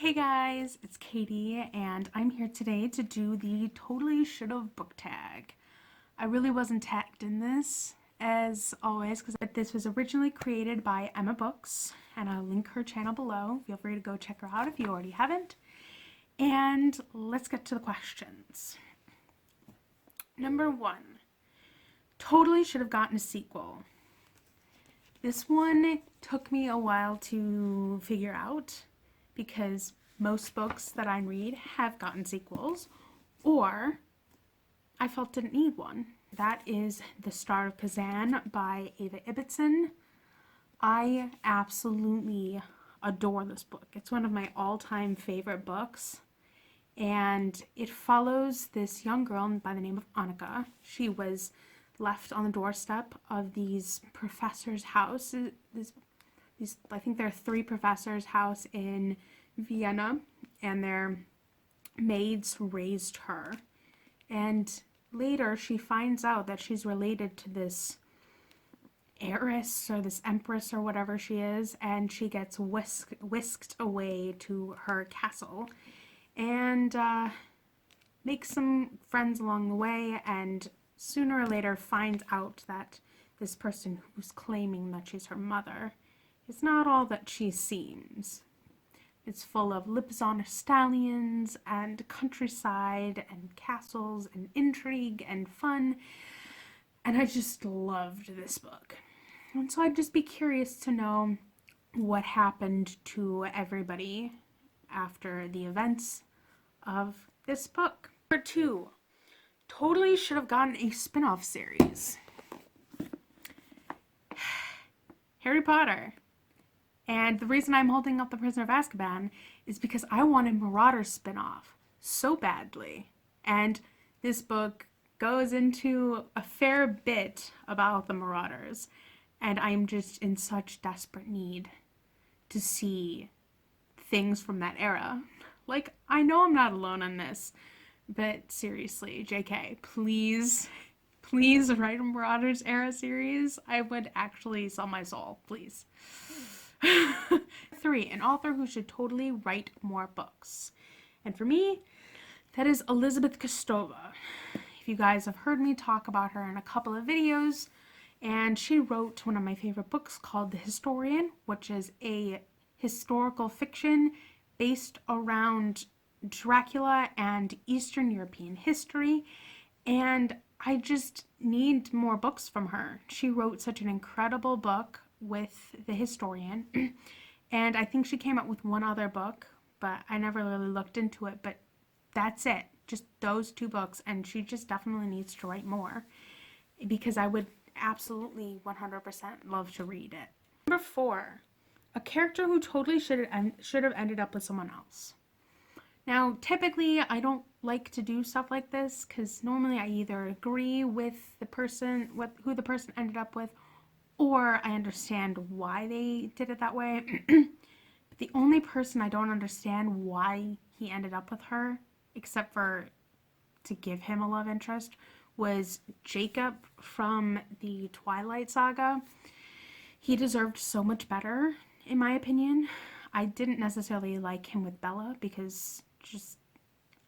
Hey guys, it's Katie, and I'm here today to do the Totally Should've book tag. I really wasn't tagged in this, as always, because this was originally created by Emma Books, and I'll link her channel below. Feel free to go check her out if you already haven't. And let's get to the questions. Number 1. Totally should have gotten a sequel. This one took me a while to figure out because most books that I read have gotten sequels, or I felt didn't need one. That is The Star of Kazan by Ava Ibbotson. I absolutely adore this book. It's one of my all-time favorite books, and it follows this young girl by the name of Annika. She was left on the doorstep of these professors' house. I think there are 3 professors' house in Vienna, and their maids raised her. And later she finds out that she's related to this heiress or this empress or whatever she is, and she gets whisked away to her castle and makes some friends along the way, and sooner or later finds out that this person who's claiming that she's her mother is not all that she seems. It's full of Lipizzaner stallions and countryside and castles and intrigue and fun, and I just loved this book. And so I'd just be curious to know what happened to everybody after the events of this book. Number 2. Totally should have gotten a spin-off series. Harry Potter. And the reason I'm holding up The Prisoner of Azkaban is because I wanted Marauders spin-off so badly. And this book goes into a fair bit about the Marauders. And I'm just in such desperate need to see things from that era. Like, I know I'm not alone on this, but seriously, JK, please write a Marauders era series. I would actually sell my soul, please. 3. An author who should totally write more books. And for me, that is Elizabeth Kostova. If you guys have heard me talk about her in a couple of videos, and she wrote one of my favorite books called The Historian, which is a historical fiction based around Dracula and Eastern European history, and I just need more books from her. She wrote such an incredible book with The Historian, and I think she came out with one other book, but I never really looked into it, but that's it. Just those 2 books, and she just definitely needs to write more, because I would absolutely 100% love to read it. Number 4. A character who totally should have ended up with someone else. Now, typically, I don't like to do stuff like this, because normally I either agree with the person, who the person ended up with, or I understand why they did it that way. But the only person I don't understand why he ended up with her, except for to give him a love interest, was Jacob from the Twilight Saga. He deserved so much better, in my opinion. I didn't necessarily like him with Bella because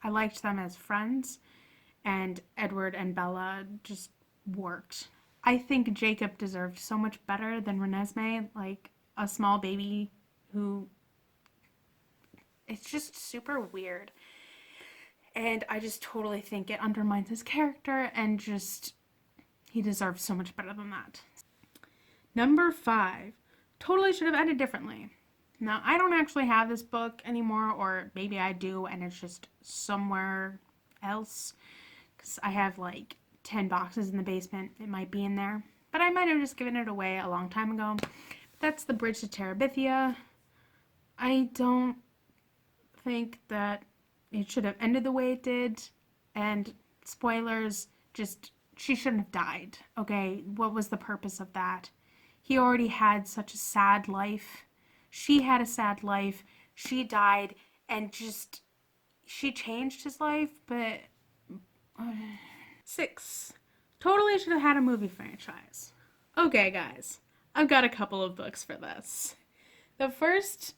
I liked them as friends, and Edward and Bella just worked. I think Jacob deserved so much better than Renesmee, like a small baby who, it's just super weird. And I just totally think it undermines his character, and just, he deserves so much better than that. Number 5. Totally should have ended differently. Now, I don't actually have this book anymore, or maybe I do, and it's just somewhere else, because I have like 10 boxes in the basement. It might be in there, but I might have just given it away a long time ago. That's The Bridge to Terabithia. I don't think that it should have ended the way it did, and spoilers, just, she shouldn't have died, okay? What was the purpose of that? He already had such a sad life. She had a sad life. She died, and just, she changed his life, but 6. Totally should have had a movie franchise. Okay, guys, I've got a couple of books for this. The first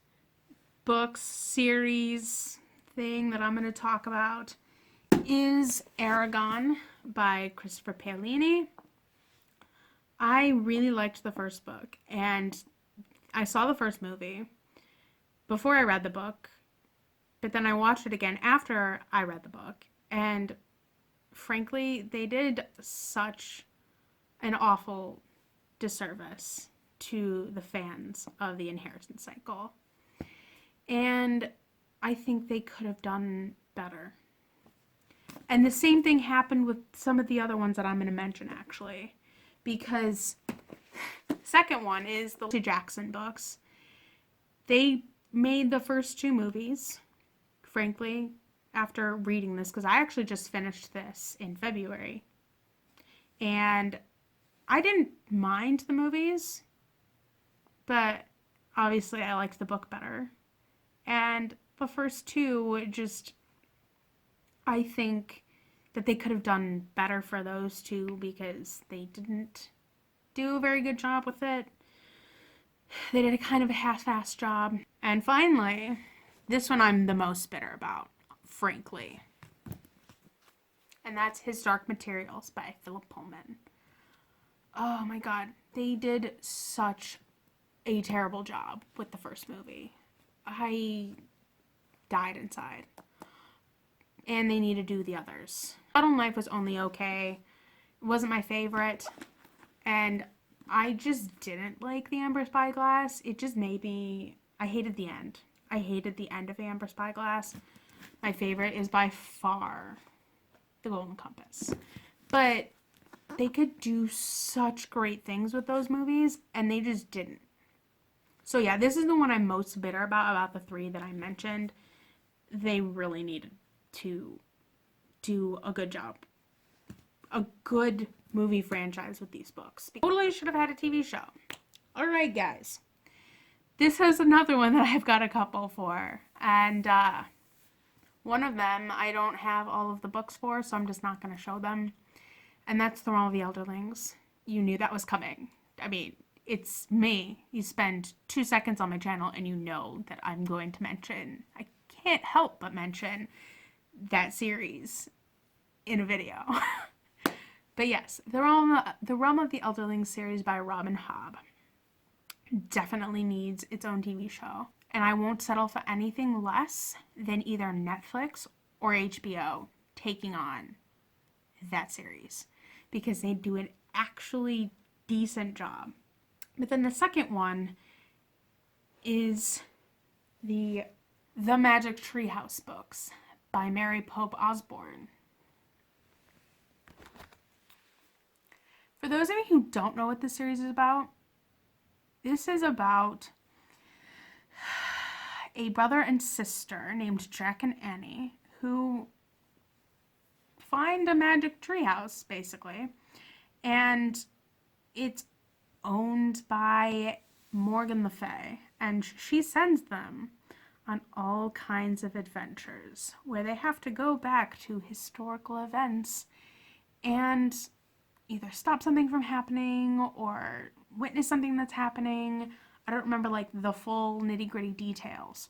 books series thing that I'm going to talk about is Aragon by Christopher Paolini. I really liked the first book, and I saw the first movie before I read the book, but then I watched it again after I read the book, and frankly, they did such an awful disservice to the fans of the Inheritance Cycle. And I think they could have done better. And the same thing happened with some of the other ones that I'm going to mention, actually. Because the second one is the Percy Jackson books. They made the first two movies, frankly, after reading this, because I actually just finished this in February. And I didn't mind the movies, but obviously I liked the book better. And the first two, just, I think that they could have done better for those two because they didn't do a very good job with it. They did a kind of a half-assed job. And finally, this one I'm the most bitter about, frankly. And that's His Dark Materials by Philip Pullman. Oh my god, they did such a terrible job with the first movie. I died inside. And they need to do the others. Bottom Life was only okay. It wasn't my favorite. And I just didn't like The Amber Spyglass. It just made me... I hated the end. I hated the end of The Amber Spyglass. My favorite is by far The Golden Compass. But they could do such great things with those movies, and they just didn't. So yeah, this is the one I'm most bitter about the three that I mentioned. They really needed to do a good job. A good movie franchise with these books. They totally should have had a TV show. Alright guys. This is another one that I've got a couple for. And one of them I don't have all of the books for, so I'm just not going to show them. And that's The Realm of the Elderlings. You knew that was coming. I mean, it's me. You spend 2 seconds on my channel and you know that I'm going to mention, I can't help but mention that series in a video. But yes, the Realm of the Elderlings series by Robin Hobb definitely needs its own TV show. And I won't settle for anything less than either Netflix or HBO taking on that series, because they do an actually decent job. But then the second one is the Magic Treehouse books by Mary Pope Osborne. For those of you who don't know what this series is about, this is about a brother and sister named Jack and Annie who find a magic treehouse, basically, and it's owned by Morgan Le Fay, and she sends them on all kinds of adventures where they have to go back to historical events and either stop something from happening or witness something that's happening. I don't remember like the full nitty-gritty details,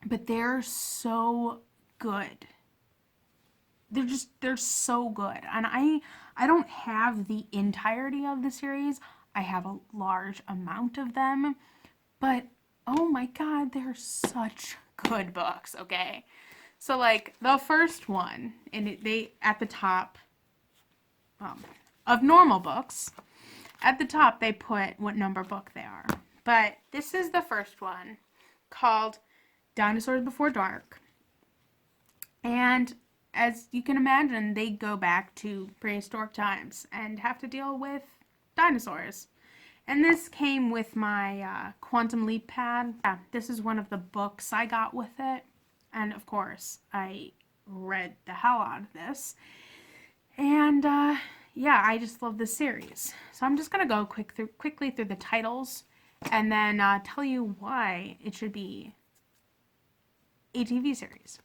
but they're so good. They're so good. And I don't have the entirety of the series. I have a large amount of them, but oh my god, they're such good books, okay? So like the first one, and they at the top of normal books, at the top they put what number book they are. But this is the first one, called Dinosaurs Before Dark. And as you can imagine, they go back to prehistoric times and have to deal with dinosaurs. And this came with my Quantum Leap pad. Yeah, this is one of the books I got with it. And of course, I read the hell out of this. And yeah, I just love this series. So I'm just going to go quickly through the titles and then tell you why it should be a TV series.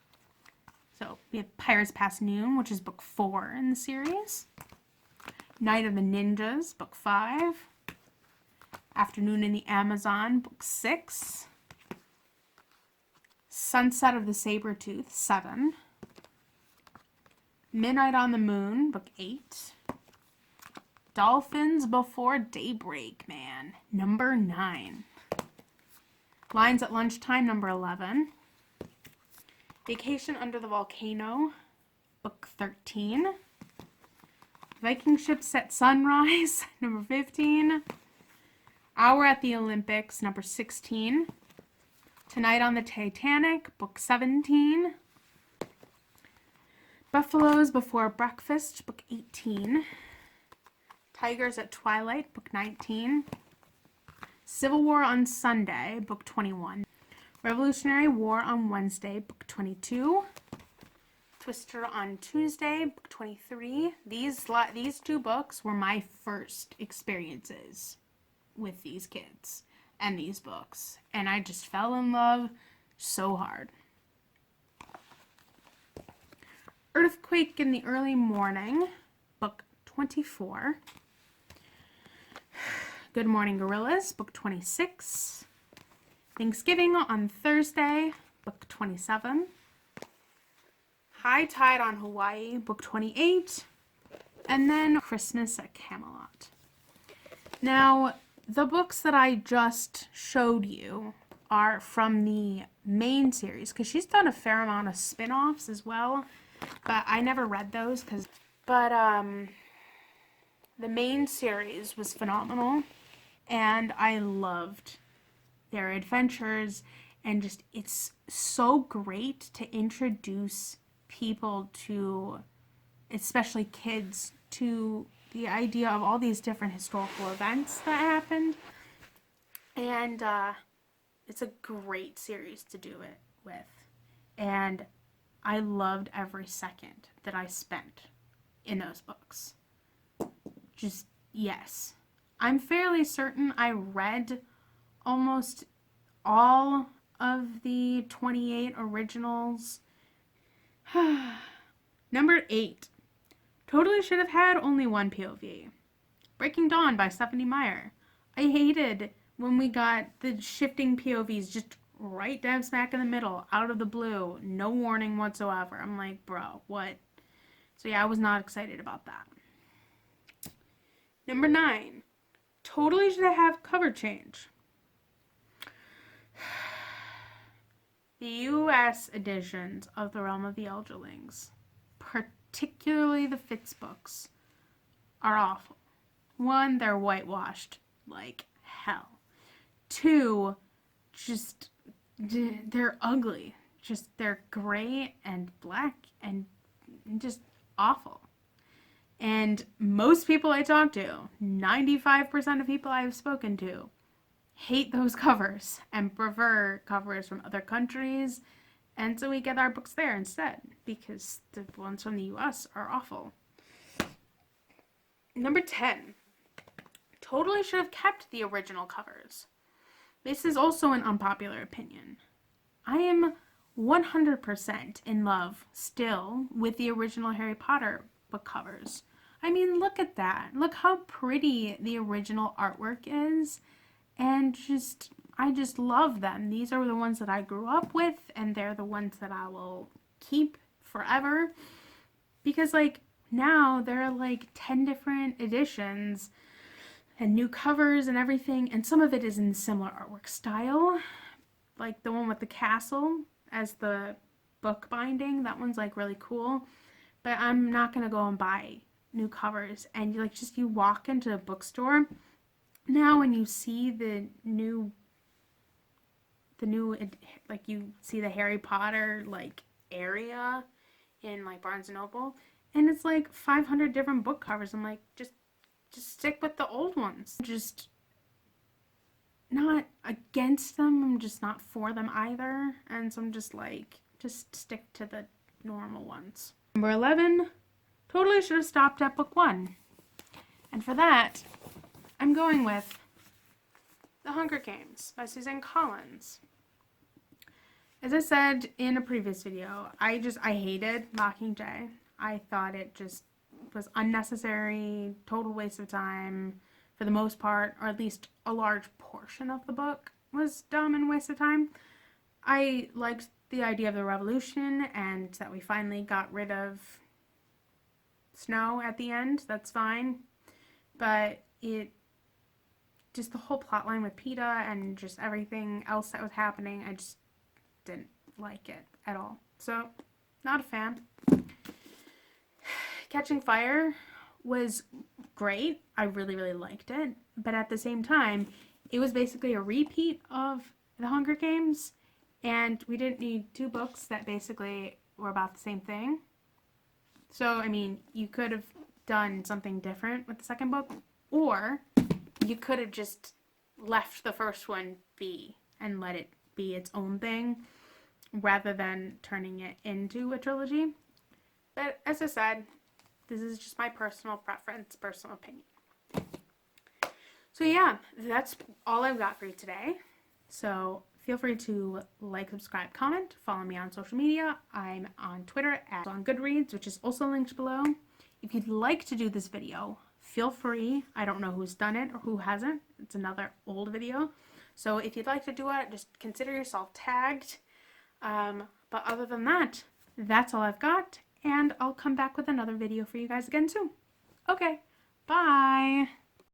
So we have Pirates Past Noon, which is book 4 in the series. Night of the Ninjas, book 5. Afternoon in the Amazon, book 6. Sunset of the Saber-Tooth, 7. Midnight on the Moon, book 8. Dolphins Before Daybreak, man, number 9. Lines at Lunchtime, number 11. Vacation Under the Volcano, book 13. Viking Ships at Sunrise, number 15. Hour at the Olympics, number 16. Tonight on the Titanic, book 17. Buffaloes Before Breakfast, book 18. Tigers at Twilight, book 19. Civil War on Sunday, book 21. Revolutionary War on Wednesday, book 22. Twister on Tuesday, book 23. These 2 books were my first experiences with these kids and these books, and I just fell in love so hard. Earthquake in the Early Morning, book 24. Good Morning Gorillas, book 26. Thanksgiving on Thursday, book 27. High Tide on Hawaii, book 28. And then Christmas at Camelot. Now, the books that I just showed you are from the main series, because she's done a fair amount of spin-offs as well, but I never read those. The main series was phenomenal, and I loved their adventures, and just it's so great to introduce people to, especially kids, to the idea of all these different historical events that happened. And it's a great series to do it with. And I loved every second that I spent in those books. Just, yes. I'm fairly certain I read almost all of the 28 originals. Number 8. Totally should have had only one POV. Breaking Dawn by Stephenie Meyer. I hated when we got the shifting POVs just right down smack in the middle, out of the blue, no warning whatsoever. I'm like, bro, what? So yeah, I was not excited about that. Number 9. Totally should have cover change. The US editions of The Realm of the Elderlings, particularly the Fitz books, are awful. 1, they're whitewashed like hell. 2, just, they're ugly. Just, they're gray and black and just awful. And most people I talk to, 95% of people I've spoken to, hate those covers and prefer covers from other countries. And so we get our books there instead, because the ones from the US are awful. Number 10. Totally should have kept the original covers. This is also an unpopular opinion. I am 100% in love still with the original Harry Potter book covers. I mean, look at that. Look how pretty the original artwork is. And I just love them. These are the ones that I grew up with, and they're the ones that I will keep forever. Because, like, now there are, like, 10 different editions and new covers and everything, and some of it is in similar artwork style. Like, the one with the castle as the book binding, that one's, like, really cool. But I'm not going to go and buy new covers. And, like, just you walk into a bookstore now and you see the new, like, you see the Harry Potter, like, area in, like, Barnes & Noble, and it's, like, 500 different book covers. I'm like, just stick with the old ones. Just not against them, I'm just not for them either, and so I'm just like, just stick to the normal ones. Number 11, totally should have stopped at book 1. And for that, I'm going with The Hunger Games by Suzanne Collins. As I said in a previous video, I hated Mockingjay. I thought it just was unnecessary, total waste of time for the most part, or at least a large portion of the book was dumb and waste of time. I liked the idea of the revolution and that we finally got rid of Snow at the end. That's fine. But just the whole plot line with Peeta and just everything else that was happening, I just didn't like it at all. So, not a fan. Catching Fire was great. I really, really liked it. But at the same time, it was basically a repeat of The Hunger Games. And we didn't need 2 books that basically were about the same thing. So, I mean, you could have done something different with the second book. Or you could have just left the first one be and let it be its own thing rather than turning it into a trilogy. But as I said, this is just my personal preference, personal opinion. So yeah, that's all I've got for you today. So feel free to like, subscribe, comment, follow me on social media. I'm on Twitter at on Goodreads, which is also linked below. If you'd like to do this video, feel free. I don't know who's done it or who hasn't. It's another old video. So if you'd like to do it, just consider yourself tagged. But other than that, that's all I've got. And I'll come back with another video for you guys again soon. Okay, bye.